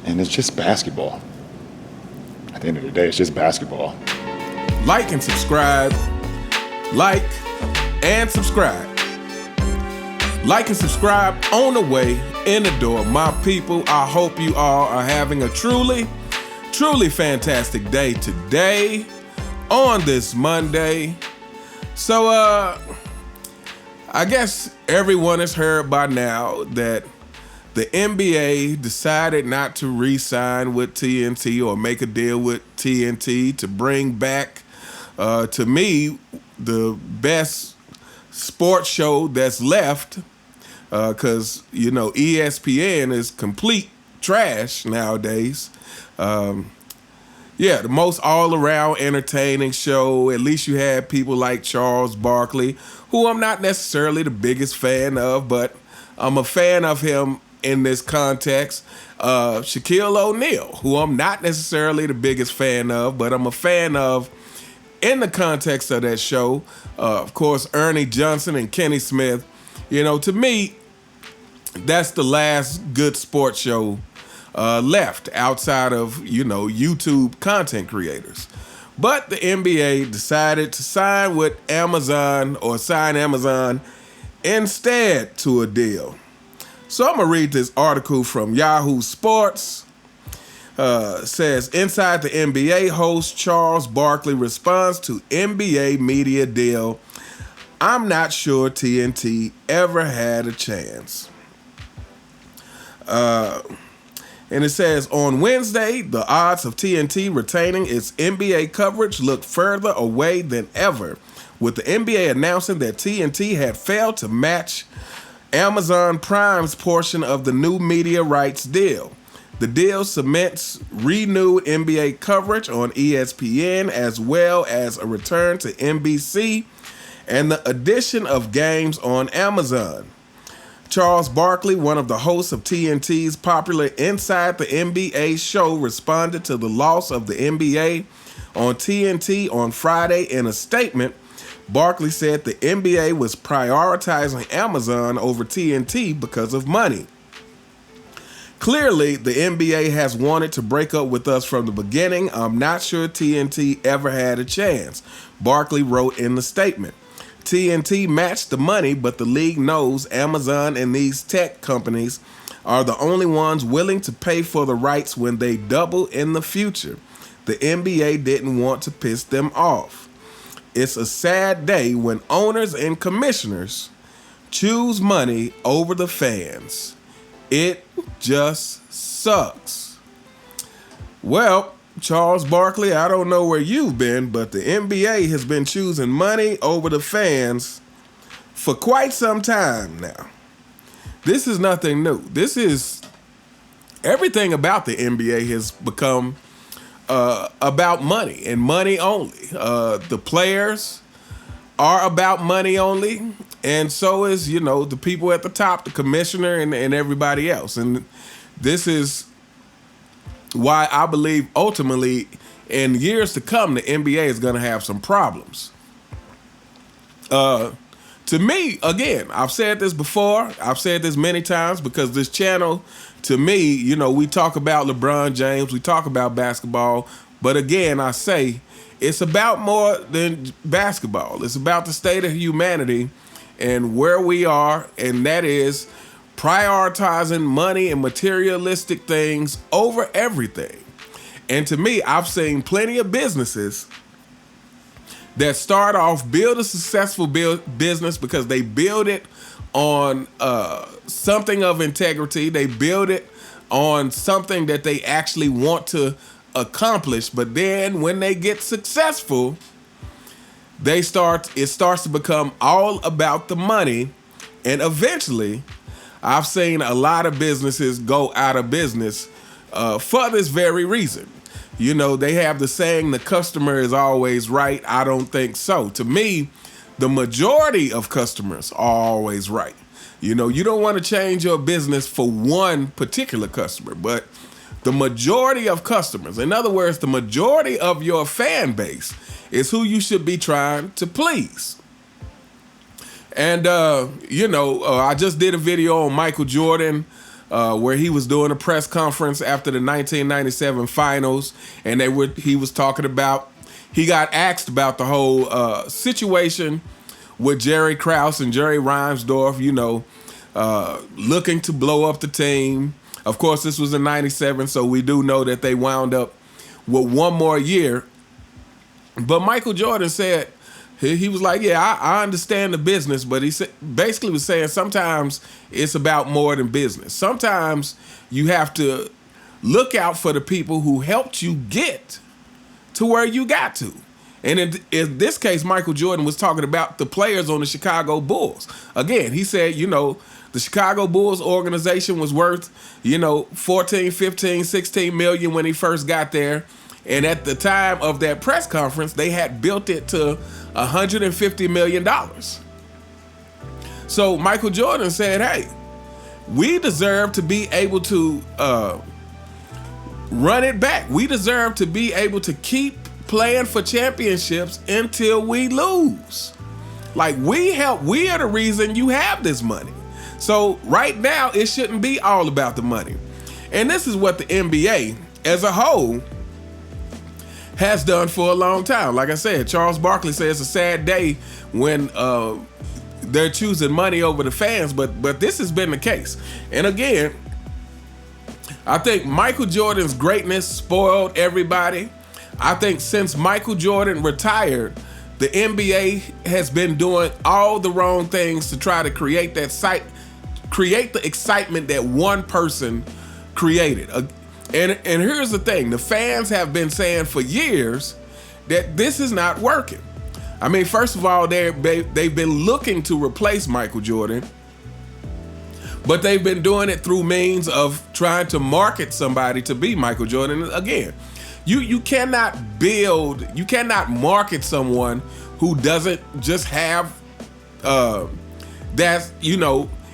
And it's just basketball. At the end of the day, it's just basketball. Like and subscribe. Like and subscribe. Like and subscribe on the way, in the door. My people, I hope you all are having a truly, truly fantastic day today on this Monday. So, I guess everyone has heard by now that the NBA decided not to re-sign with TNT or make a deal with TNT to bring back, to me, the best sports show that's left, because, you know, ESPN is complete trash nowadays. Yeah, the most all-around entertaining show. At least you had people like Charles Barkley, who I'm not necessarily the biggest fan of, but I'm a fan of him in this context. Shaquille O'Neal, who I'm not necessarily the biggest fan of, but I'm a fan of in the context of that show. Of course, Ernie Johnson and Kenny Smith. You know, to me, that's the last good sports show left outside of, you know, YouTube content creators. But the NBA decided to sign with Amazon, or sign Amazon instead to a deal. So I'm going to read this article from Yahoo Sports. Says, inside the NBA, host Charles Barkley responds to NBA media deal. I'm not sure TNT ever had a chance. And it says, on Wednesday, the odds of TNT retaining its NBA coverage looked further away than ever, with the NBA announcing that TNT had failed to match Amazon Prime's portion of the new media rights deal. The deal cements renewed NBA coverage on ESPN, as well as a return to NBC and the addition of games on Amazon. Charles Barkley, one of the hosts of TNT's popular Inside the NBA show, responded to the loss of the NBA on TNT on Friday in a statement. Barkley said the NBA was prioritizing Amazon over TNT because of money. Clearly, the NBA has wanted to break up with us from the beginning. I'm not sure TNT ever had a chance, Barkley wrote in the statement. TNT matched the money, but the league knows Amazon and these tech companies are the only ones willing to pay for the rights when they double in the future. The NBA didn't want to piss them off. It's a sad day when owners and commissioners choose money over the fans. It just sucks. Well, Charles Barkley, I don't know where you've been, but the NBA has been choosing money over the fans for quite some time now. This is nothing new. This is everything about the NBA has become about money and money only. The players are about money only, and so is, you know, the people at the top, the commissioner and everybody else. And this is why I believe ultimately in years to come, the NBA is going to have some problems. To me, again, I've said this before, I've said this many times, because this channel, to me, you know, we talk about LeBron James, we talk about basketball, but again, I say it's about more than basketball. It's about the state of humanity and where we are, and that is prioritizing money and materialistic things over everything. And to me, I've seen plenty of businesses that start off, build a successful business because they build it on something of integrity. They build it on something that they actually want to accomplish. But then when they get successful, it starts to become all about the money. And eventually, I've seen a lot of businesses go out of business for this very reason. You know, they have the saying, the customer is always right. I don't think so. To me, the majority of customers are always right. You know, you don't want to change your business for one particular customer, but the majority of customers, in other words, the majority of your fan base, is who you should be trying to please. And, I just did a video on Michael Jordan where he was doing a press conference after the 1997 finals, and he was talking about, he got asked about the whole situation with Jerry Krause and Jerry Reinsdorf, looking to blow up the team. Of course, this was in 97, so we do know that they wound up with one more year. But Michael Jordan said, he was like, yeah, I understand the business, but he basically was saying sometimes it's about more than business. Sometimes you have to look out for the people who helped you get to where you got to. And in this case, Michael Jordan was talking about the players on the Chicago Bulls. Again, he said, the Chicago Bulls organization was worth, 14, 15, 16 million when he first got there. And at the time of that press conference, they had built it to $150 million. So Michael Jordan said, hey, we deserve to be able to run it back. We deserve to be able to keep playing for championships until we lose. Like, we are the reason you have this money. So right now, it shouldn't be all about the money. And this is what the NBA as a whole has done for a long time. Like I said, Charles Barkley says it's a sad day when they're choosing money over the fans, but this has been the case. And again, I think Michael Jordan's greatness spoiled everybody. I think since Michael Jordan retired, the NBA has been doing all the wrong things to try to create the excitement that one person created. And here's the thing, the fans have been saying for years that this is not working. I mean, first of all, they've been looking to replace Michael Jordan, but they've been doing it through means of trying to market somebody to be Michael Jordan. Again, you cannot market someone who doesn't just have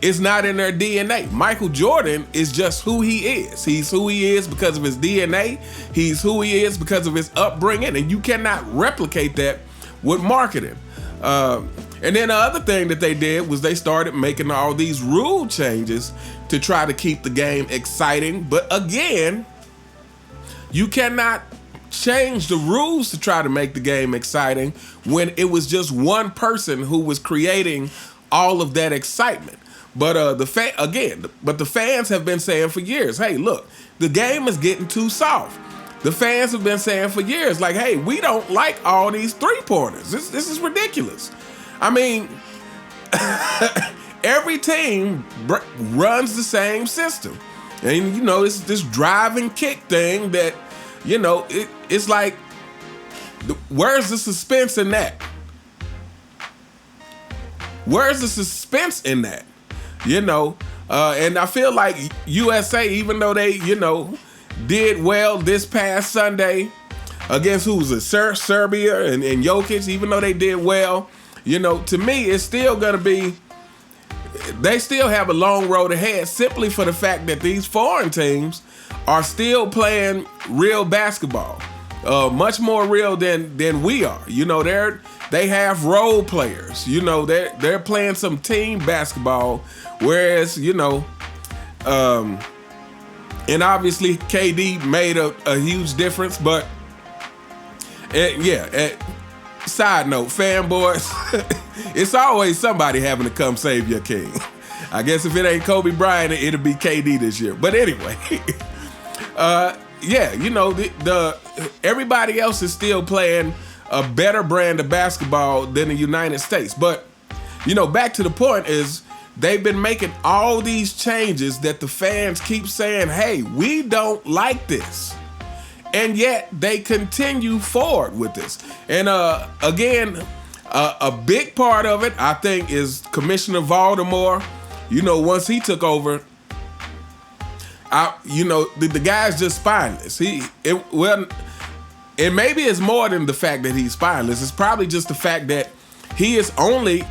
it's not in their DNA. Michael Jordan is just who he is. He's who he is because of his DNA. He's who he is because of his upbringing, and you cannot replicate that with marketing. And then the other thing that they did was they started making all these rule changes to try to keep the game exciting. But again, you cannot change the rules to try to make the game exciting when it was just one person who was creating all of that excitement. But the fans have been saying for years, hey, look, the game is getting too soft. The fans have been saying for years, like, hey, we don't like all these three-pointers. This is ridiculous. I mean, every team runs the same system. And, it's this drive and kick thing that, it's like, where's the suspense in that? Where's the suspense in that? And I feel like USA, even though they, did well this past Sunday against who was it, Serbia and Jokic, even though they did well, to me, it's still going to be, they still have a long road ahead simply for the fact that these foreign teams are still playing real basketball, much more real than we are. They have role players. They're playing some team basketball, whereas and obviously KD made a huge difference. But side note, fanboys, it's always somebody having to come save your king. I guess if it ain't Kobe Bryant, it'll be KD this year. But anyway, everybody else is still playing a better brand of basketball than the United States. But, back to the point is they've been making all these changes that the fans keep saying, hey, we don't like this. And yet they continue forward with this. And again, a big part of it, I think, is Commissioner Baltimore. Once he took over, the guy's just spineless. And maybe it's more than the fact that he's spineless. It's probably just the fact that he is only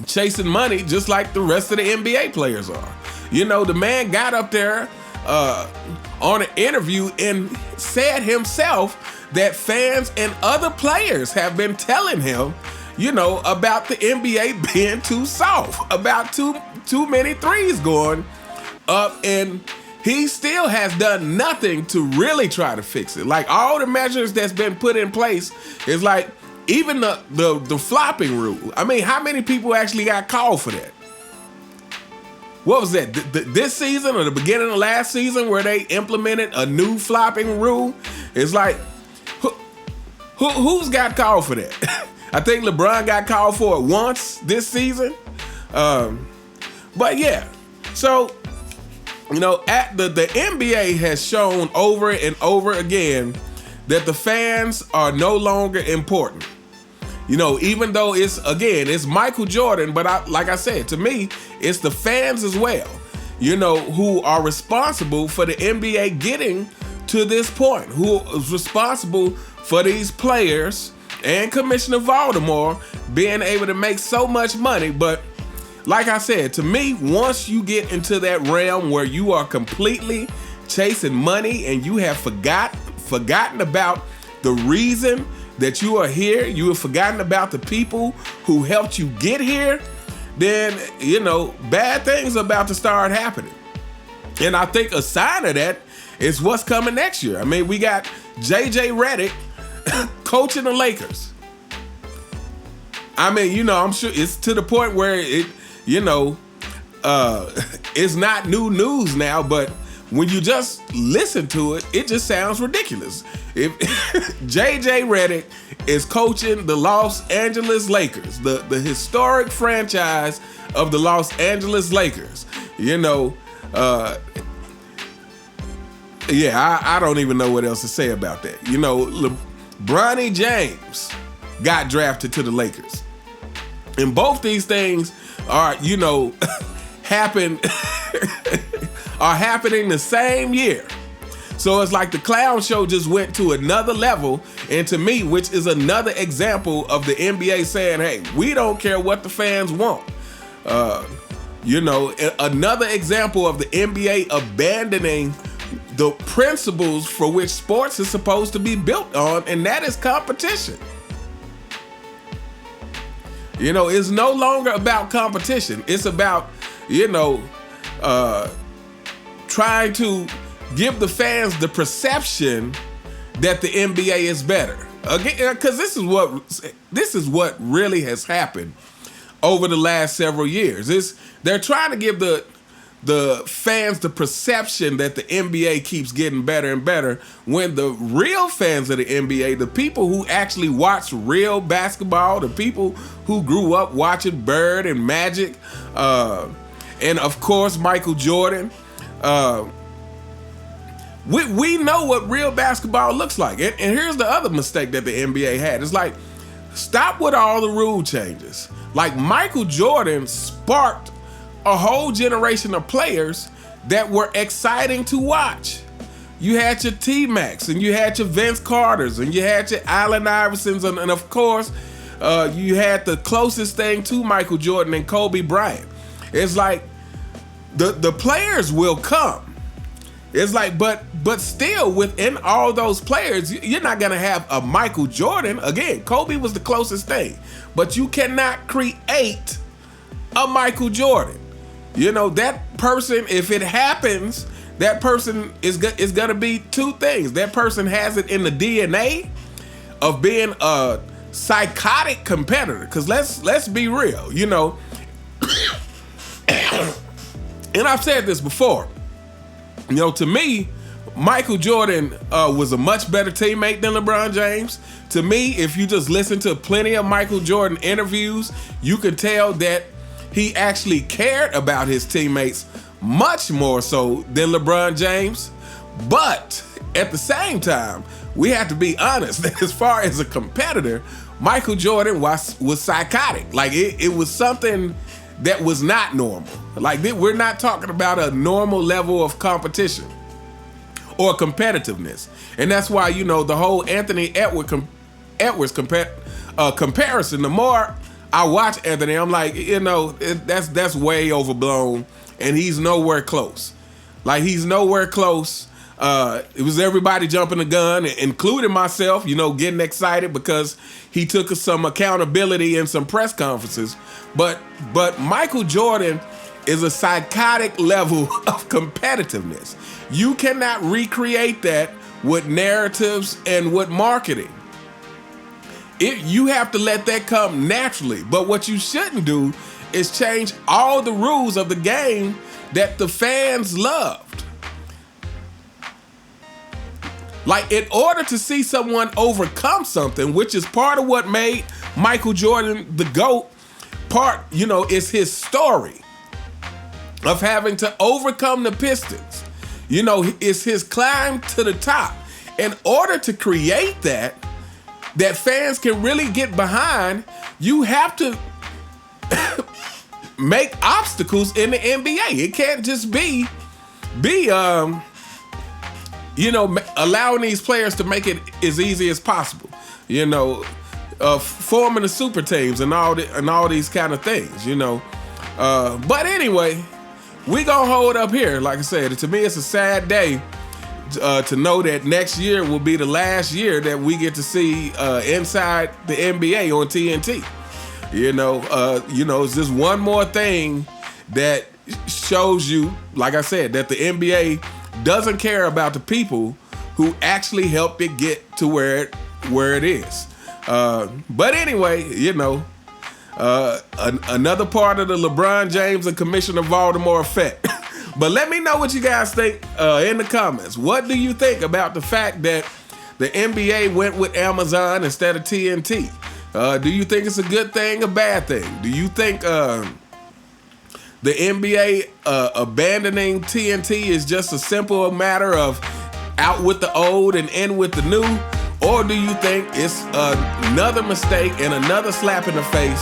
chasing money just like the rest of the NBA players are. The man got up there on an interview and said himself that fans and other players have been telling him, about the NBA being too soft, about too many threes going And he still has done nothing to really try to fix it. Like, all the measures that's been put in place is like, even the flopping rule. I mean, how many people actually got called for that? What was that? This season or the beginning of last season where they implemented a new flopping rule? It's like, who's got called for that? I think LeBron got called for it once this season. But yeah, so, you know, the NBA has shown over and over again that the fans are no longer important. You know, even though it's Michael Jordan, but like I said, to me, it's the fans as well, you know, who are responsible for the NBA getting to this point, who is responsible for these players and Commissioner Voldemort being able to make so much money. But like I said, to me, once you get into that realm where you are completely chasing money and you have forgotten about the reason that you are here, you have forgotten about the people who helped you get here, then, you know, bad things are about to start happening. And I think a sign of that is what's coming next year. I mean, we got JJ Redic coaching the Lakers. I mean, you know, I'm sure it's to the point where it, you know, it's not new news now, but when you just listen to it, it just sounds ridiculous. If JJ Redick is coaching the Los Angeles Lakers, the historic franchise of the Los Angeles Lakers, you know, yeah, I don't even know what else to say about that. You know, Bronny James got drafted to the Lakers. And both these things are, you know, are happening the same year. So it's like the clown show just went to another level. And to me, which is another example of the NBA saying, hey, we don't care what the fans want. You know, another example of the NBA abandoning the principles for which sports is supposed to be built on, and that is competition. You know, it's no longer about competition. It's about, you know, trying to give the fans the perception that the NBA is better. Again, because this is what really has happened over the last several years. They're trying to give the fans the perception that the NBA keeps getting better and better, when the real fans of the NBA, the people who actually watch real basketball, the people who grew up watching Bird and Magic, and of course Michael Jordan, we know what real basketball looks like. And here's the other mistake that the NBA had. It's like, stop with all the rule changes. Like, Michael Jordan sparked a whole generation of players that were exciting to watch. You had your T-Macs, and you had your Vince Carters, and you had your Allen Iversons, and of course, you had the closest thing to Michael Jordan and Kobe Bryant. It's like, the players will come. It's like, but still, within all those players, you're not gonna have a Michael Jordan. Again, Kobe was the closest thing, but you cannot create a Michael Jordan. You know, that person, if it happens, that person is gonna be two things. That person has it in the DNA of being a psychotic competitor. Because let's be real, you know. And I've said this before. You know, to me, Michael Jordan was a much better teammate than LeBron James. To me, if you just listen to plenty of Michael Jordan interviews, you could tell that he actually cared about his teammates much more so than LeBron James. But at the same time, we have to be honest that as far as a competitor, Michael Jordan was psychotic. Like, it was something that was not normal. Like, we're not talking about a normal level of competition or competitiveness. And that's why, you know, the whole Anthony Edwards comparison, the more I watch Anthony, I'm like, you know, that's way overblown, and he's nowhere close. Like, he's nowhere close. It was everybody jumping the gun, including myself, you know, getting excited because he took some accountability in some press conferences. But Michael Jordan is a psychotic level of competitiveness. You cannot recreate that with narratives and with marketing. You have to let that come naturally. But what you shouldn't do is change all the rules of the game that the fans loved. Like, in order to see someone overcome something, which is part of what made Michael Jordan the GOAT, is his story of having to overcome the Pistons. It's his climb to the top. In order to create that fans can really get behind, you have to make obstacles in the NBA. It can't just be allowing these players to make it as easy as possible. Forming the super teams and all these kind of things. But anyway, we gonna hold up here. Like I said, to me, it's a sad day to know that next year will be the last year that we get to see inside the NBA on TNT. It's just one more thing that shows you, like I said, that the NBA doesn't care about the people who actually helped it get to where it is. But anyway, another part of the LeBron James and Commissioner Baltimore effect. But let me know what you guys think in the comments. What do you think about the fact that the NBA went with Amazon instead of TNT? Do you think it's a good thing or bad thing? Do you think the NBA abandoning TNT is just a simple matter of out with the old and in with the new? Or do you think it's another mistake and another slap in the face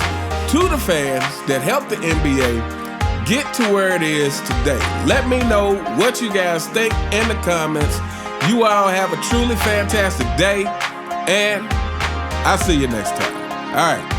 to the fans that helped the NBA get to where it is today? Let me know what you guys think in the comments. You all have a truly fantastic day, and I'll see you next time. All right.